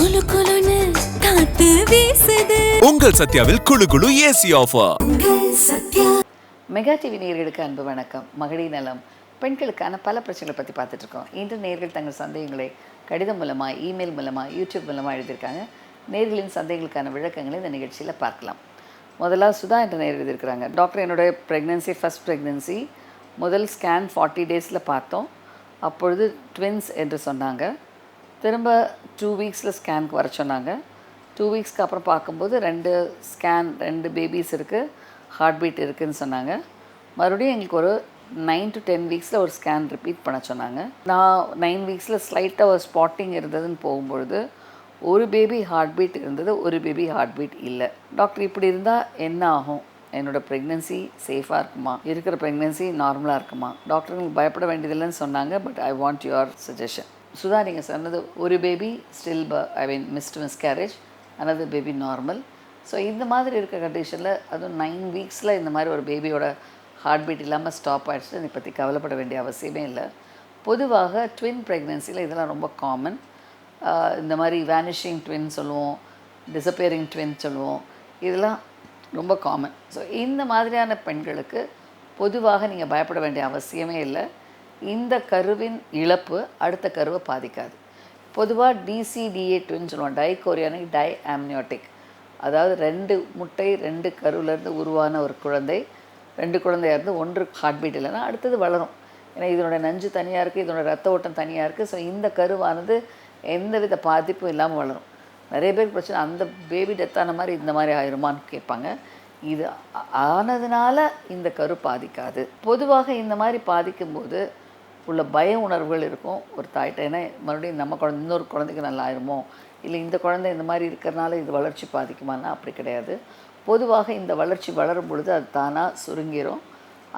குளு குளுன்னு காத்து வீசுது. உங்கள் சத்யாவில் குளு குளு AC offer. Sathya. Mega TV நேயர்களுக்கு அன்பு வணக்கம். மகளிர் நலம், பெண்களுக்கான பல பிரச்சனைகளை பற்றி பார்த்துட்ருக்கோம். இன்று நேயர்கள் தங்கள் சந்தேகங்களை கடிதம் மூலமாக, இமெயில் மூலமாக, யூடியூப் மூலமாக எழுதியிருக்காங்க. நேயர்களின் சந்தேகங்களுக்கான விளக்கங்களை இந்த நிகழ்ச்சியில் பார்க்கலாம். முதலாக சுதா என்ற நேயர் எழுதியிருக்கிறாங்க. டாக்டர், என்னுடைய ப்ரெக்னென்சி ஃபஸ்ட் ப்ரெக்னென்சி முதல் ஸ்கேன் 40 டேஸில் பார்த்தோம். அப்பொழுது ட்வின்ஸ் என்று சொன்னாங்க. திரும்ப 2 வீக்ஸில் ஸ்கேனுக்கு வர சொன்னாங்க. 2 வீக்ஸ்க்கு அப்புறம் பார்க்கும்போது 2 பேபிஸ் இருக்குது, ஹார்ட் பீட் இருக்குதுன்னு சொன்னாங்க. மறுபடியும் எங்களுக்கு ஒரு 9 to 10 வீக்ஸில் ஒரு ஸ்கேன் ரிப்பீட் பண்ண சொன்னாங்க. நான் 9 வீக்ஸில் ஸ்லைட்டாக ஒரு ஸ்பாட்டிங் இருந்ததுன்னு போகும்பொழுது ஒரு பேபி ஹார்ட் பீட் இருந்தது, ஒரு பேபி ஹார்ட் பீட் இல்லை. டாக்டர், இப்படி இருந்தால் என்ன ஆகும்? என்னோடய ப்ரெக்னென்சி சேஃபாக இருக்குமா? இருக்கிற ப்ரெக்னென்சி நார்மலாக இருக்குமா? டாக்டர், உங்களுக்கு பயப்பட வேண்டியதில்லைன்னு சொன்னாங்க. But I want your suggestion. Sudha, நீங்கள் சொன்னது ஒரு baby still miscarriage, another baby normal. So இந்த மாதிரி இருக்க கண்டிஷனில் அதுவும் 9 வீக்ஸில் இந்த மாதிரி ஒரு பேபியோட ஹார்ட் பீட் இல்லாமல் ஸ்டாப் ஆகிடுச்சு. இதை பற்றி கவலைப்பட வேண்டிய அவசியமே இல்லை. பொதுவாக ட்வின் ப்ரெக்னென்சியில் இதெல்லாம் ரொம்ப காமன். இந்த மாதிரி வேனிஷிங் ட்வின் சொல்லுவோம், டிஸப்பியரிங் ட்வின் சொல்லுவோம், இதெல்லாம் ரொம்ப காமன். ஸோ இந்த மாதிரியான பெண்களுக்கு பொதுவாக நீங்கள் பயப்பட வேண்டிய அவசியமே இல்லை. இந்த கருவின் இழப்பு அடுத்த கருவை பாதிக்காது. பொதுவாக டிசிடிஏ ட்வின் சொல்லுவோம், டைகோரியானிக் டை ஆம்னியோட்டிக். அதாவது 2 முட்டை 2 கருவிலேருந்து உருவான ஒரு குழந்தை, 2 குழந்தையாக இருந்து 1 ஹார்ட் பீட் இல்லைன்னா அடுத்தது வளரும். ஏன்னா இதனோட நஞ்சு தனியாக இருக்குது, இதனோட ரத்த ஓட்டம் தனியாக இருக்குது. ஸோ இந்த கருவானது எந்தவித பாதிப்பும் இல்லாமல் வளரும். நிறைய பேருக்கு பிரச்சனை, அந்த பேபி டெத்தான மாதிரி இந்த மாதிரி ஆயிருமான்னு கேட்பாங்க. இது ஆனதுனால இந்த கரு பாதிக்காது. பொதுவாக இந்த மாதிரி பாதிக்கும்போது உள்ள பய உணர்வுகள் இருக்கும் ஒரு தாய்கிட்ட. ஏன்னா மறுபடியும் நம்ம குழந்தை இன்னொரு குழந்தைக்கு நல்லா ஆயிருமோ, இல்லை இந்த குழந்தை இந்த மாதிரி இருக்கிறனால இது வளர்ச்சி பாதிக்குமானா அப்படி கிடையாது. பொதுவாக இந்த வளர்ச்சி வளரும் பொழுது அது தானாக சுருங்கிடும்.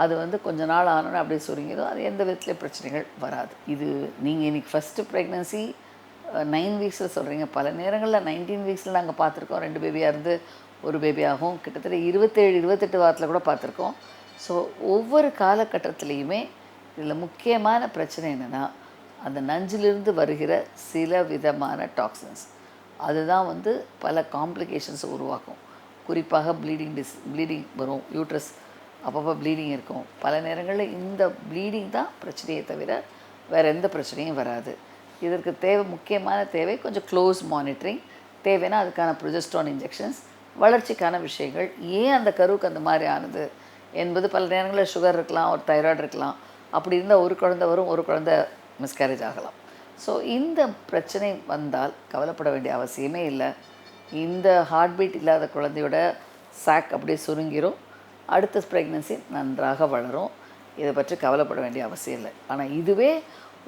அது கொஞ்ச நாள் ஆனோன்னு அப்படியே சுருங்கிடும். அது எந்த விதத்துலேயும் பிரச்சனைகள் வராது. இது நீங்கள் இன்றைக்கி ஃபஸ்ட்டு ப்ரெக்னென்சி 9 வீக்ஸில் சொல்கிறீங்க. பல நேரங்களில் 19 வீக்ஸில் நாங்கள் பார்த்துருக்கோம். 2 பேபியாக இருந்து ஒரு பேபி ஆகும். கிட்டத்தட்ட 27-28 வாரத்தில் கூட பார்த்துருக்கோம். ஸோ ஒவ்வொரு காலகட்டத்துலேயுமே இதில் முக்கியமான பிரச்சனை என்னென்னா, அந்த நஞ்சிலிருந்து வருகிற சில விதமான டாக்ஸின்ஸ் அதுதான் பல காம்ப்ளிகேஷன்ஸை உருவாக்கும். குறிப்பாக ப்ளீடிங் வரும், யூட்ரஸ் அப்பப்போ ப்ளீடிங் இருக்கும். பல நேரங்களில் இந்த ப்ளீடிங் தான் பிரச்சனையே தவிர வேறு எந்த பிரச்சனையும் வராது. இதற்கு முக்கியமான தேவை கொஞ்சம் க்ளோஸ் மானிட்டரிங். தேவைன்னா அதுக்கான ப்ரொஜெஸ்ட்ரான் இன்ஜெக்ஷன்ஸ், வளர்ச்சிக்கான விஷயங்கள். ஏன் அந்த கருவுக்கு அந்த மாதிரி ஆனது என்பது பல நேரங்களில் சுகர் இருக்கலாம், ஒரு தைராய்டு இருக்கலாம். அப்படி இருந்தால் ஒரு குழந்தை வரும், ஒரு குழந்தை மிஸ்கேரேஜ் ஆகலாம். ஸோ இந்த பிரச்சனை வந்தால் கவலைப்பட வேண்டிய அவசியமே இல்லை. இந்த ஹார்ட் பீட் இல்லாத குழந்தையோட சாக் அப்படியே சுருங்கிரும். அடுத்த ப்ரெக்னென்சி நன்றாக வளரும். இதை பற்றி கவலைப்பட வேண்டிய அவசியம் இல்லை. ஆனால் இதுவே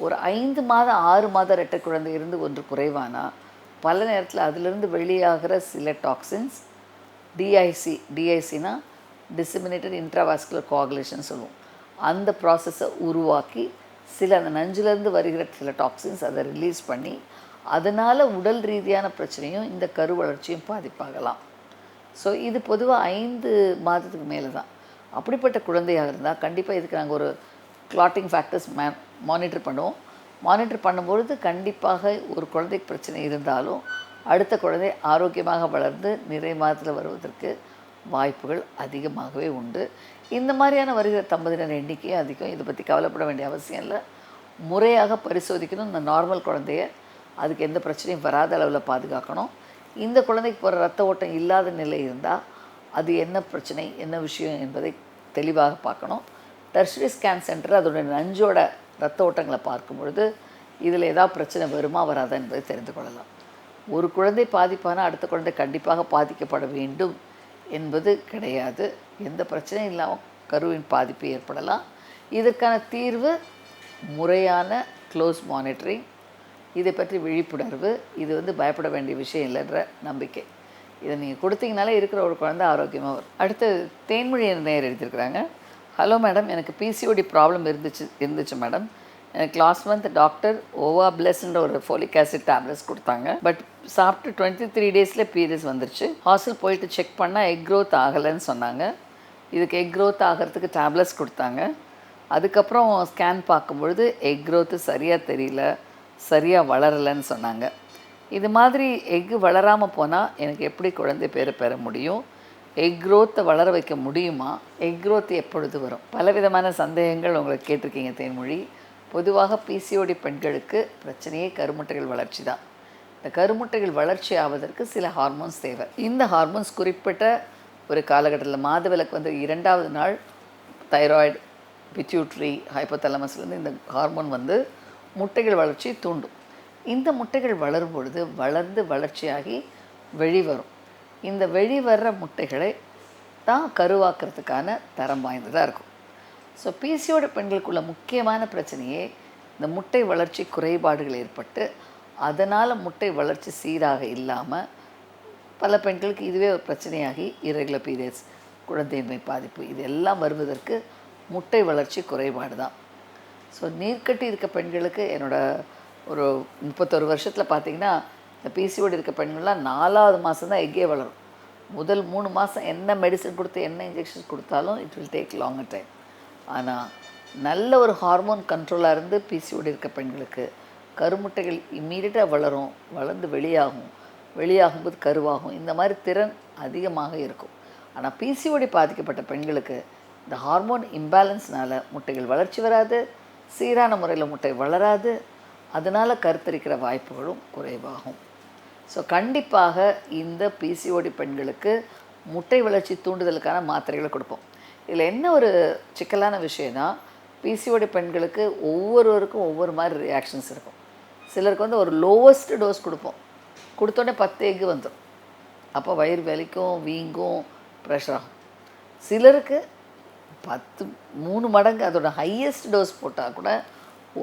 ஒரு 5 மாதம் 6 மாதம் ரெட்டை குழந்தை இருந்து ஒன்று குறைவானா பல நேரத்தில் அதிலிருந்து வெளியாகிற சில டாக்ஸின்ஸ், டிஐசினா டிசிமினேட்டட் இன்ட்ராவாஸ்குலர் கோஆகுலேஷன் சொல்லுவோம், அந்த ப்ராசஸை உருவாக்கி சில அந்த நஞ்சிலேருந்து வருகிற சில டாக்ஸின்ஸ் அதை ரிலீஸ் பண்ணி அதனால் உடல் ரீதியான பிரச்சனையும் இந்த கரு வளர்ச்சியும் பாதிப்பாகலாம். ஸோ இது பொதுவாக 5 மாதத்துக்கு மேலே தான். அப்படிப்பட்ட குழந்தையாக இருந்தால் கண்டிப்பாக இதுக்கு நாங்கள் ஒரு கிளாட்டிங் ஃபேக்டர்ஸ் மானிட்டர் பண்ணுவோம். மானிட்டர் பண்ணும்பொழுது கண்டிப்பாக ஒரு குழந்தைக்கு பிரச்சனை இருந்தாலும் அடுத்த குழந்தை ஆரோக்கியமாக வளர்ந்து நிறை மாதத்தில் வருவதற்கு வாய்ப்புகள் அதிகமாகவே உண்டு. இந்த மாதிரியான வருகிற தம்பதியினர் எண்ணிக்கையும் அதிகம். இதை பற்றி கவலைப்பட வேண்டிய அவசியம் இல்லை. முறையாக பரிசோதிக்கணும். இந்த நார்மல் குழந்தைய அதுக்கு எந்த பிரச்சனையும் வராத அளவில் பாதுகாக்கணும். இந்த குழந்தைக்கு போகிற ரத்த ஓட்டம் இல்லாத நிலை இருந்தால் அது என்ன பிரச்சனை, என்ன விஷயம் என்பதை தெளிவாக பார்க்கணும். டெர்ஷரி ஸ்கேன் சென்டர் அதோடைய நஞ்சோட ரத்த ஓட்டங்களை பார்க்கும் பொழுது இதில் ஏதாவது பிரச்சனை வருமா வராதா என்பதை தெரிந்து கொள்ளலாம். ஒரு குழந்தை பாதிப்பான அடுத்த குழந்தை கண்டிப்பாக பாதிக்கப்பட வேண்டும் என்பது கிடையாது. எந்த பிரச்சனையும் இல்லாமல் கருவின் பாதிப்பு ஏற்படலாம். இதற்கான தீர்வு முறையான க்ளோஸ் மானிட்டரிங், இதை பற்றி விழிப்புணர்வு. இது பயப்பட வேண்டிய விஷயம் இல்லைன்ற நம்பிக்கை. இதை நீங்கள் கொடுத்தீங்கனாலே இருக்கிற ஒரு குழந்தை ஆரோக்கியமாக வரும். அடுத்து தேன்மொழி நேயர் எழுதியிருக்கிறாங்க. ஹலோ மேடம், எனக்கு பிசிஓடி ப்ராப்ளம் இருந்துச்சு மேடம். எனக்கு லாஸ்ட் மந்த் டாக்டர் ஓவா பிளஸ்ன்ற ஒரு ஃபோலிக் ஆசிட் டேப்லெட்ஸ் கொடுத்தாங்க. பட் சாப்பிட்டு 23 டேஸில் பீரியட்ஸ் வந்துருச்சு. ஹாஸ்டல் போயிட்டு செக் பண்ணால் எக் க்ரோத் ஆகலைன்னு சொன்னாங்க. இதுக்கு எக் க்ரோத் ஆகிறதுக்கு டேப்லெட்ஸ் கொடுத்தாங்க. அதுக்கப்புறம் ஸ்கேன் பார்க்கும்பொழுது எக் க்ரோத்து சரியாக தெரியல, சரியாக வளரலைன்னு சொன்னாங்க. இது மாதிரி எக்கு வளராமல் போனால் எனக்கு எப்படி குழந்தை பேரை பெற முடியும், எக் க்ரோத்தை வளர வைக்க முடியுமா, எக் க்ரோத் எப்பொழுது வரும், பலவிதமான சந்தேகங்கள் உங்களுக்கு கேட்டிருக்கீங்க தேன்மொழி. பொதுவாக பிசிஓடி பெண்களுக்கு பிரச்சனையே கருமுட்டைகள் வளர்ச்சி தான். இந்த கருமுட்டைகள் வளர்ச்சி ஆவதற்கு சில ஹார்மோன்ஸ் தேவை. இந்த ஹார்மோன்ஸ் குறிப்பிட்ட ஒரு காலகட்டத்தில் மாதவிலக்கு வந்து 2வது நாள் தைராய்டு, பிட்யூட்ரி, ஹைப்போதலமஸ்லேருந்து இந்த ஹார்மோன் வந்து முட்டைகள் வளர்ச்சி தூண்டும். இந்த முட்டைகள் வளரும் பொழுது வளர்ந்து வளர்ச்சியாகி வெளிவரும். இந்த வெளிவர்ற முட்டைகளை தான் கருவாக்குறதுக்கான தரம் வாய்ந்ததாக இருக்கும். ஸோ பிசிஓடி பெண்களுக்குள்ள முக்கியமான பிரச்சனையே இந்த முட்டை வளர்ச்சி குறைபாடுகள் ஏற்பட்டு அதனால் முட்டை வளர்ச்சி சீராக இல்லாமல் பல பெண்களுக்கு இதுவே ஒரு பிரச்சனையாகி இரெகுலர் பீரியட்ஸ், குழந்தையின்மை பாதிப்பு, இது எல்லாம் வருவதற்கு முட்டை வளர்ச்சி குறைபாடு தான். ஸோ நீர்க்கட்டி இருக்க பெண்களுக்கு என்னோடய ஒரு 31 வருஷத்தில் பார்த்திங்கன்னா இந்த பிசிஓடி இருக்க பெண்கள்லாம் 4வது மாதம் தான் எக்கே வளரும். முதல் 3 மாதம் என்ன மெடிசன் கொடுத்து என்ன இன்ஜெக்ஷன்ஸ் கொடுத்தாலும் it will take longer time. ஆனால் நல்ல ஒரு ஹார்மோன் கண்ட்ரோலாக இருந்து பிசிஓடி இருக்க பெண்களுக்கு கருமுட்டைகள் இம்மீடியட்டாக வளரும், வளர்ந்து வெளியாகும்போது கருவாகும். இந்த மாதிரி திறன் அதிகமாக இருக்கும். ஆனால் பிசிஓடி பாதிக்கப்பட்ட பெண்களுக்கு இந்த ஹார்மோன் இம்பேலன்ஸ்னால் முட்டைகள் வளர்ச்சி வராது, சீரான முறையில் முட்டை வளராது, அதனால் கருத்தரிக்கிற வாய்ப்புகளும் குறைவாகும். ஸோ கண்டிப்பாக இந்த பிசிஓடி பெண்களுக்கு முட்டை வளர்ச்சி தூண்டுதலுக்கான மாத்திரைகளை கொடுப்போம். இதில் என்ன ஒரு சிக்கலான விஷயம்னா, பிசிஓடி பெண்களுக்கு ஒவ்வொருவருக்கும் ஒவ்வொரு மாதிரி ரியாக்ஷன்ஸ் இருக்கும். சிலருக்கு வந்து ஒரு லோவஸ்ட் டோஸ் கொடுப்போம், கொடுத்தோடனே 10 எக்கு வந்துடும். அப்போ வயிறு வலிக்கும், வீங்கும், ப்ரெஷர் ஆகும். சிலருக்கு 3 மடங்கு அதோட ஹையஸ்ட் டோஸ் போட்டால் கூட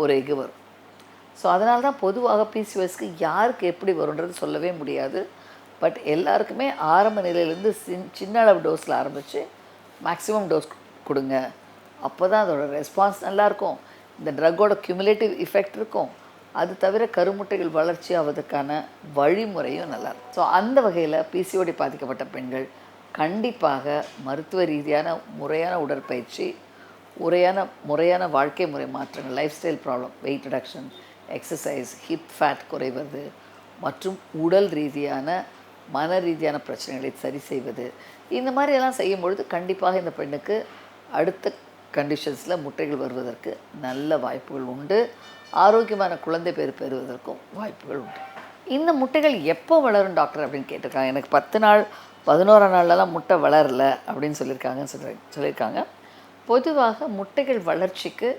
1 எக்கு வரும். ஸோ அதனால தான் பொதுவாக பிசிஓஎஸ்க்கு யாருக்கு எப்படி வரும்ன்றது சொல்லவே முடியாது. பட் எல்லாருக்குமே ஆரம்ப நிலையிலேருந்து சின்ன அளவு டோஸில் ஆரம்பித்து மேக்ஸிமம் டோஸ் கொடுங்க. அப்போ தான் அதோட ரெஸ்பான்ஸ் நல்லாயிருக்கும், இந்த ட்ரக்கோட க்யூமுலேட்டிவ் எஃபெக்ட் இருக்கும். அது தவிர கருமுட்டைகள் வளர்ச்சி ஆவதற்கான வழிமுறையும் நல்லாயிருக்கும். ஸோ அந்த வகையில் பிசிஓடி பாதிக்கப்பட்ட பெண்கள் கண்டிப்பாக மருத்துவ ரீதியான முறையான உடற்பயிற்சி, முறையான வாழ்க்கை முறை மாற்றங்கள், lifestyle problem, weight reduction, exercise, hip fat குறைவது மற்றும் உடல் ரீதியான மன ரீதியான பிரச்சனைகளை சரி செய்வது, இந்த மாதிரியெல்லாம் செய்யும்பொழுது கண்டிப்பாக இந்த பெண்ணுக்கு அடுத்த கண்டிஷன்ஸில் முட்டைகள் வருவதற்கு நல்ல வாய்ப்புகள் உண்டு. ஆரோக்கியமான குழந்தை பேர் பெறுவதற்கும் வாய்ப்புகள் உண்டு. இந்த முட்டைகள் எப்போ வளரும் டாக்டர் அப்படின்னு கேட்டிருக்காங்க. எனக்கு 10 நாள் 11 நாள்லலாம் முட்டை வளரலை அப்படின்னு சொல்லியிருக்காங்க. பொதுவாக முட்டைகள் வளர்ச்சிக்கு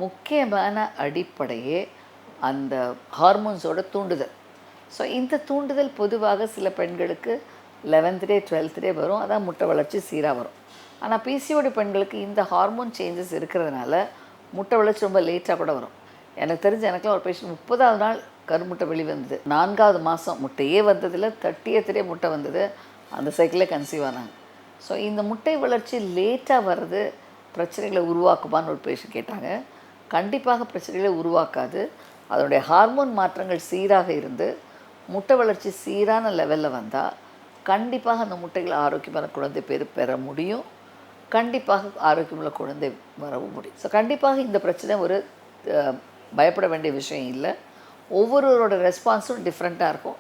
முக்கியமான அடிப்படையே அந்த ஹார்மோன்ஸோட தூண்டுதல். ஸோ இந்த தூண்டுதல் பொதுவாக சில பெண்களுக்கு 11th டே 12th டே வரும், அதான் முட்டை வளர்ச்சி சீராக வரும். ஆனால் பிசிஓடி பெண்களுக்கு இந்த ஹார்மோன் சேஞ்சஸ் இருக்கிறதுனால முட்டை வளர்ச்சி ரொம்ப லேட்டாக கூட வரும். எனக்கு தெரிஞ்ச எனக்குலாம் ஒரு பேஷண்ட் 30வது நாள் கருமுட்டை வெளிவந்தது, 4வது மாதம் முட்டையே வந்ததில் 30th டே முட்டை வந்தது, அந்த சைக்கிளே கன்சீவ் ஆனாங்க. ஸோ இந்த முட்டை வளர்ச்சி லேட்டாக வர்றது பிரச்சனைகளை உருவாக்குமான்னு ஒரு பேஷண்ட் கேட்டாங்க. கண்டிப்பாக பிரச்சனைகளை உருவாக்காது. அதனுடைய ஹார்மோன் மாற்றங்கள் சீராக இருந்து முட்டை வளர்ச்சி சீரான லெவலில் வந்தால் கண்டிப்பாக அந்த முட்டைகள் ஆரோக்கியமான குழந்தை பேர் பெற முடியும். கண்டிப்பாக ஆரோக்கியமுள்ள குழந்தை வரவும் முடியும். ஸோ கண்டிப்பாக இந்த பிரச்சனை ஒரு பயப்பட வேண்டிய விஷயம் இல்லை. ஒவ்வொருவரோட ரெஸ்பான்ஸும் டிஃப்ரெண்ட்டாக இருக்கும்.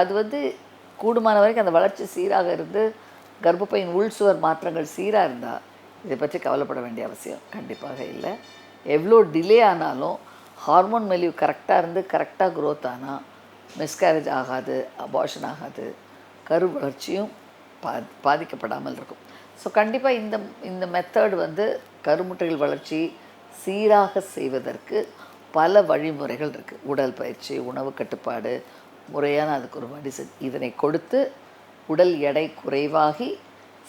அது வந்து கூடுமான வரைக்கும் அந்த வளர்ச்சி சீராக இருந்து கர்ப்பப்பையின் உள்சுவர் மாற்றங்கள் சீராக இருந்தால் இதை பற்றி கவலைப்பட வேண்டிய அவசியம் கண்டிப்பாக இல்லை. எவ்வளோ டிலே ஆனாலும் ஹார்மோன் மெலிவு கரெக்டாக இருந்து கரெக்டாக க்ரோத் ஆனால் மிஸ்கேரேஜ் ஆகாது, அபார்ஷன் ஆகாது, கரு வளர்ச்சியும் பாதிக்கப்படாமல் இருக்கும். ஸோ கண்டிப்பாக இந்த மெத்தட் வந்து கருமுட்டைகள் வளர்ச்சி சீராக செய்வதற்கு பல வழிமுறைகள் இருக்குது. உடல் பயிற்சி, உணவு கட்டுப்பாடு, முறையான அதுக்கு ஒரு மெடிசன், இதனை கொடுத்து உடல் எடை குறைவாகி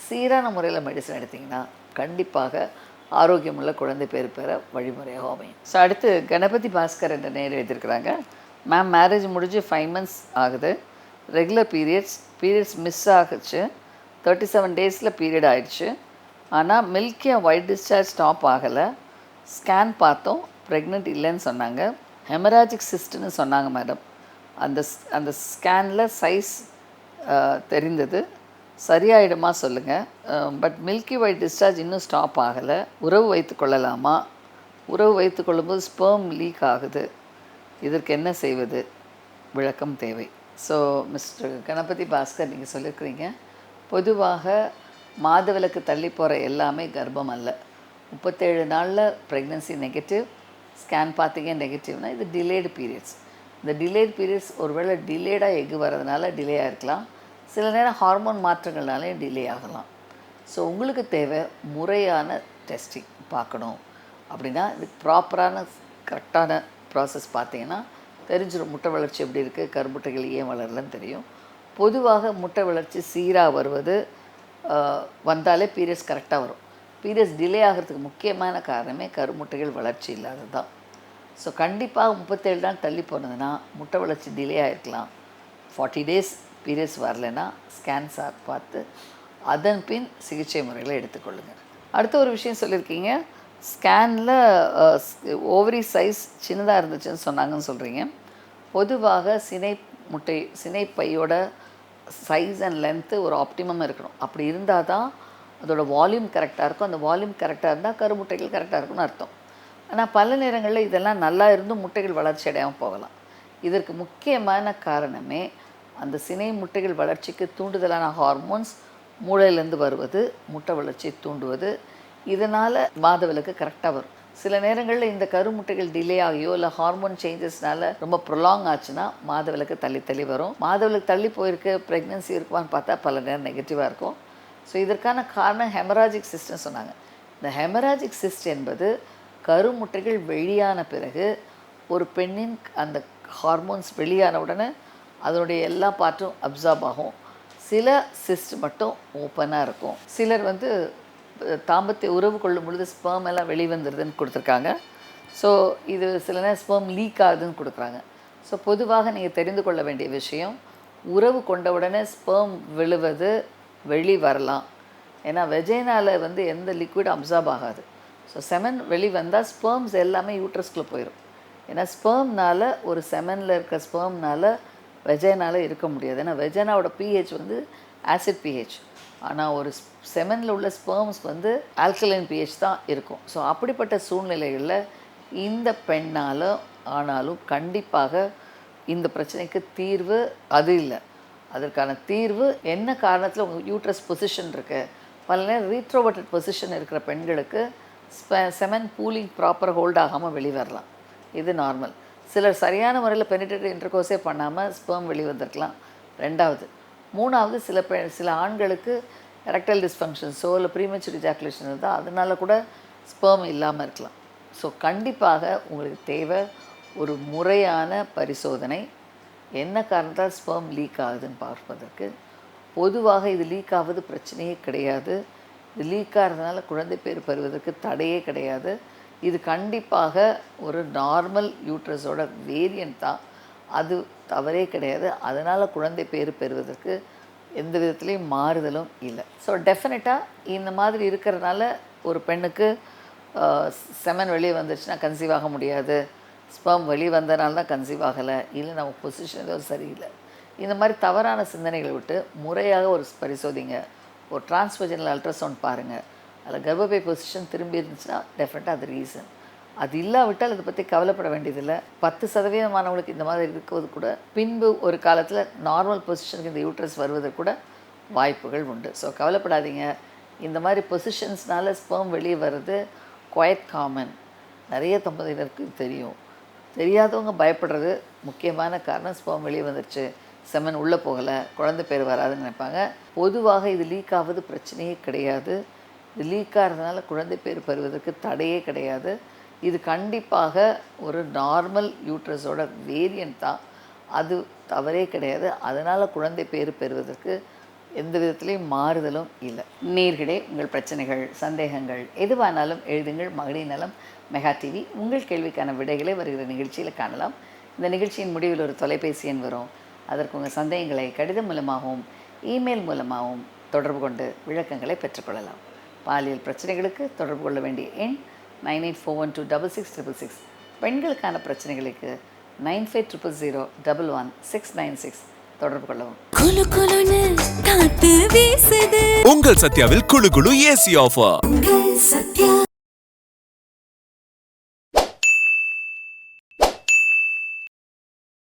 சீரான முறையில் மெடிசன் எடுத்திங்கன்னா கண்டிப்பாக ஆரோக்கியமுள்ள குழந்தை பேர் பெற வழிமுறையாக அமையும். ஸோ அடுத்து கணபதி பாஸ்கர் என்ற நேர் எழுதியிருக்கிறாங்க. மேம், மேரேஜ் முடிஞ்சு 5 months ஆகுது. ரெகுலர் பீரியட்ஸ் மிஸ் ஆகிடுச்சு. 37 days பீரியட் ஆகிடுச்சு. ஆனால் மில்கி ஒயிட் டிஸ்சார்ஜ் ஸ்டாப் ஆகலை. ஸ்கேன் பார்த்தோம், ப்ரெக்னென்ட் இல்லைன்னு சொன்னாங்க. ஹெமராஜிக் சிஸ்ட்னு சொன்னாங்க மேடம். அந்த ஸ்கேனில் சைஸ் தெரிந்தது. சரியாயிடுமா சொல்லுங்கள். பட் மில்கி ஒயிட் டிஸ்சார்ஜ் இன்னும் ஸ்டாப் ஆகலை. உறவு வைத்து கொள்ளலாமா? உறவு வைத்து கொள்ளும்போது ஸ்பெர்ம் லீக் ஆகுது. இதற்கு என்ன செய்வது? விளக்கம் தேவை. ஸோ மிஸ்டர் கணபதி பாஸ்கர், நீங்கள் சொல்லியிருக்கிறீங்க, பொதுவாக மாதவிலக்கு தள்ளி போகிற எல்லாமே கர்ப்பம் அல்ல. 37 நாளில் ப்ரெக்னென்சி நெகட்டிவ், ஸ்கேன் பார்த்தீங்க நெகட்டிவ்னால் இது டிலேடு பீரியட்ஸ். இந்த டிலேட் பீரியட்ஸ் ஒருவேளை டிலேடாக எக்கு வரதுனால டிலே ஆகிருக்கலாம், சில நேரம் ஹார்மோன் மாற்றங்கள்னாலையும் டிலே ஆகலாம். ஸோ உங்களுக்கு தேவை முறையான டெஸ்டிங் பார்க்கணும். அப்படின்னா இது ப்ராப்பரான கரெக்டான ப்ராசஸ் பார்த்தீங்கன்னா தெரிஞ்சிடும் முட்டை வளர்ச்சி எப்படி இருக்குது, கருமுட்டைகள் ஏன் வளரலன்னு தெரியும். பொதுவாக முட்டை வளர்ச்சி சீராக வருவது வந்தாலே பீரியட்ஸ் கரெக்டாக வரும். பீரியட்ஸ் டிலே ஆகிறதுக்கு முக்கியமான காரணமே கருமுட்டைகள் வளர்ச்சி இல்லாதது தான். ஸோ கண்டிப்பாக 37 நாள் தள்ளி போனதுன்னா முட்டை வளர்ச்சி டிலே ஆகிருக்கலாம். 40 days பீரியட்ஸ் வரலைன்னா ஸ்கேன்ஸ் பார்த்து அதன் பின் சிகிச்சை முறைகளை எடுத்துக்கொள்ளுங்கள். அடுத்த ஒரு விஷயம் சொல்லியிருக்கீங்க, ஸ்கேனில் ஓவரி சைஸ் சின்னதாக இருந்துச்சுன்னு சொன்னாங்கன்னு சொல்கிறீங்க. பொதுவாக சினை பையோட சைஸ் அண்ட் லென்த்து ஒரு ஆப்டிமம் இருக்கணும். அப்படி இருந்தால் தான் அதோட வால்யூம் கரெக்டாக இருக்கும். அந்த வால்யூம் கரெக்டாக இருந்தால் கருமுட்டைகள் கரெக்டாக இருக்கும்னு அர்த்தம். ஆனால் பல நேரங்களில் இதெல்லாம் நல்லா இருந்தும் முட்டைகள் வளர்ச்சி அடையாமல் போகலாம். இதற்கு முக்கியமான காரணமே அந்த சினை முட்டைகள் வளர்ச்சிக்கு தூண்டுதலான ஹார்மோன்ஸ் மூளையிலேருந்து வருவது, முட்டை வளர்ச்சியை தூண்டுவது. இதனால் மாதவிலக்கு கரெக்டாக வரும். சில நேரங்களில் இந்த கருமுட்டைகள் டிலே ஆகியோ இல்லை ஹார்மோன் சேஞ்சஸ்னால ரொம்ப ப்ரொலாங் ஆச்சுன்னா மாதவிலக்கு தள்ளி வரும். மாதவிலக்கு தள்ளி போயிருக்கு, ப்ரெக்னென்சி இருக்குமான்னு பார்த்தா பல நேரம் நெகட்டிவாக இருக்கும். ஸோ இதற்கான காரணம் ஹெமராஜிக் சிஸ்ட்னு சொன்னாங்க. இந்த ஹெமராஜிக் சிஸ்ட் என்பது கருமுட்டைகள் வெளியான பிறகு ஒரு பெண்ணின் அந்த ஹார்மோன்ஸ் வெளியான உடனே அதனுடைய எல்லா பார்ட்டும் அப்சார்ப் ஆகும். சில சிஸ்ட் மட்டும் ஓப்பனாக இருக்கும். சிலர் தாம்பத்திய உறவு கொள்ளும் பொழுது ஸ்பெர்ம் எல்லாம் வெளிவந்துடுதுன்னு கொடுத்துருக்காங்க. ஸோ இது சில நேரம் ஸ்பெர்ம் லீக் ஆகுதுன்னு கொடுக்குறாங்க. ஸோ பொதுவாக நீங்கள் தெரிந்து கொள்ள வேண்டிய விஷயம், உறவு கொண்ட உடனே ஸ்பெர்ம் விழுவது வெளி வரலாம். ஏன்னா வெஜைனால எந்த லிக்விட் அப்சார்ப் ஆகாது. ஸோ செமன் வெளி வந்தால் ஸ்பெர்ம்ஸ் எல்லாமே யூட்ரஸ்குள்ளே போயிடும். ஏன்னா ஸ்பெர்ம்னால் ஒரு செமனில் இருக்க ஸ்பெர்ம்னால் வெஜைனால இருக்க முடியாது. ஏன்னா வெஜைனாவோட பிஹெச் ஆசிட் பிஹெச். ஆனால் ஒரு செமனில் உள்ள ஸ்பெர்ம்ஸ் ஆல்கலைன் பிஹெச் தான் இருக்கும். ஸோ அப்படிப்பட்ட சூழ்நிலைகளில் இந்த பெண்ணால் ஆனாலும் கண்டிப்பாக இந்த பிரச்சனைக்கு தீர்வு அது இல்லை. அதற்கான தீர்வு என்ன காரணத்தில் உங்கள் யூட்ரஸ் பொசிஷன் இருக்குது. பல நேரம் ரீட்ரோவர்டட் பொசிஷன் இருக்கிற பெண்களுக்கு செமன் பூலிங் ப்ராப்பர் ஹோல்ட் ஆகாமல் வெளிவரலாம். இது நார்மல். சிலர் சரியான முறையில் பெனிட்ரேட்டிவ் இன்டர்கோர்ஸே பண்ணாமல் ஸ்பெர்ம் வெளிவந்திருக்கலாம். ரெண்டாவது. மூணாவது, சில ஆண்களுக்கு எரெக்டைல் டிஸ்ஃபங்க்ஷன்ஸோ இல்லை ப்ரீமெச்சூர் இஜாக்குலேஷன் இருந்தால் அதனால கூட ஸ்பெர்ம் இல்லாமல் இருக்கலாம். ஸோ கண்டிப்பாக உங்களுக்கு தேவை ஒரு முறையான பரிசோதனை. என்ன காரணத்தால் ஸ்பெர்ம் லீக் ஆகுதுன்னு பார்ப்பதற்கு. பொதுவாக இது லீக் ஆகுது பிரச்சனையே கிடையாது. இது லீக் ஆகிறதுனால குழந்தை பேர் பெறுவதற்கு தடையே கிடையாது. இது கண்டிப்பாக ஒரு நார்மல் யூட்ரஸோட வேரியன்ட் தான். அது தவறே கிடையாது. அதனால் குழந்தை பேர் பெறுவதற்கு எந்த விதத்துலேயும் மாறுதலும் இல்லை. ஸோ டெஃபினட்டாக இந்த மாதிரி இருக்கிறதுனால ஒரு பெண்ணுக்கு செமன் வெளியே வந்துடுச்சுன்னா கன்சீவ் ஆக முடியாது, ஸ்பெர்ம் வெளியே வந்தனால தான் கன்சீவ் ஆகலை, இல்லை நம்ம பொசிஷன் ஏதோ சரியில்லை, இந்த மாதிரி தவறான சிந்தனைகளை விட்டு முறையாக ஒரு பரிசோதிங்க. ஒரு டிரான்ஸ்வஜனல் அல்ட்ராசவுண்ட் பாருங்கள். அதில் கர்ப்பப்பை பொசிஷன் திரும்பி இருந்துச்சுன்னா டெஃபினட்டாக அது ரீசன். அது இல்லாவிட்டால் அதை பற்றி கவலைப்பட வேண்டியதில்லை. 10% இந்த மாதிரி இருக்கிறது கூட பின்பு ஒரு காலத்தில் நார்மல் பொசிஷனுக்கு இந்த யூட்ரஸ் வருவதற்கு கூட வாய்ப்புகள் உண்டு. ஸோ கவலைப்படாதீங்க. இந்த மாதிரி பொசிஷன்ஸ்னால ஸ்பெர்ம் வெளியே வர்றது குவைட் காமன். நிறைய தம்பதியினருக்கு தெரியும். தெரியாதவங்க பயப்படுறது முக்கியமான காரணம் ஸ்பெர்ம் வெளியே வந்துடுச்சு, செமன் உள்ளே போகலை, குழந்தை பேர் வராதுன்னு நினைப்பாங்க. பொதுவாக இது லீக் ஆகுது பிரச்சனையே கிடையாது. இது லீக் ஆகிறதுனால குழந்தை பேர் பெறுவதற்கு தடையே கிடையாது. இது கண்டிப்பாக ஒரு நார்மல் யூட்ரஸோட வேரியன்ட் தான். அது தவறே கிடையாது. அதனால் குழந்தை பேர் பெறுவதற்கு எந்த விதத்துலேயும் மாறுதலும் இல்லை. நேயர்களே, உங்கள் பிரச்சனைகள், சந்தேகங்கள் எதுவானாலும் எழுதுங்கள். மகளிர் நலம் மெகா டிவி. உங்கள் கேள்விக்கான விடைகளை வருகிற நிகழ்ச்சியில் காணலாம். இந்த நிகழ்ச்சியின் முடிவில் ஒரு தொலைபேசி எண் வரும். அதற்கு உங்கள் சந்தேகங்களை கடிதம் மூலமாகவும் இமெயில் மூலமாகவும் தொடர்பு கொண்டு விளக்கங்களை பெற்றுக்கொள்ளலாம். பாலியல் பிரச்சனைகளுக்கு தொடர்பு கொள்ள வேண்டிய எண் 9841266666. பெண்களுக்கான பிரச்சனைகளுக்கு 9500011696 தொடர்பு கொள்ளவும். குளு குளுன்னு காத்து வீசுது. உங்கள் சத்யாவில் குளு குளு ஏசி ஆஃபர். உங்கள் சத்யா.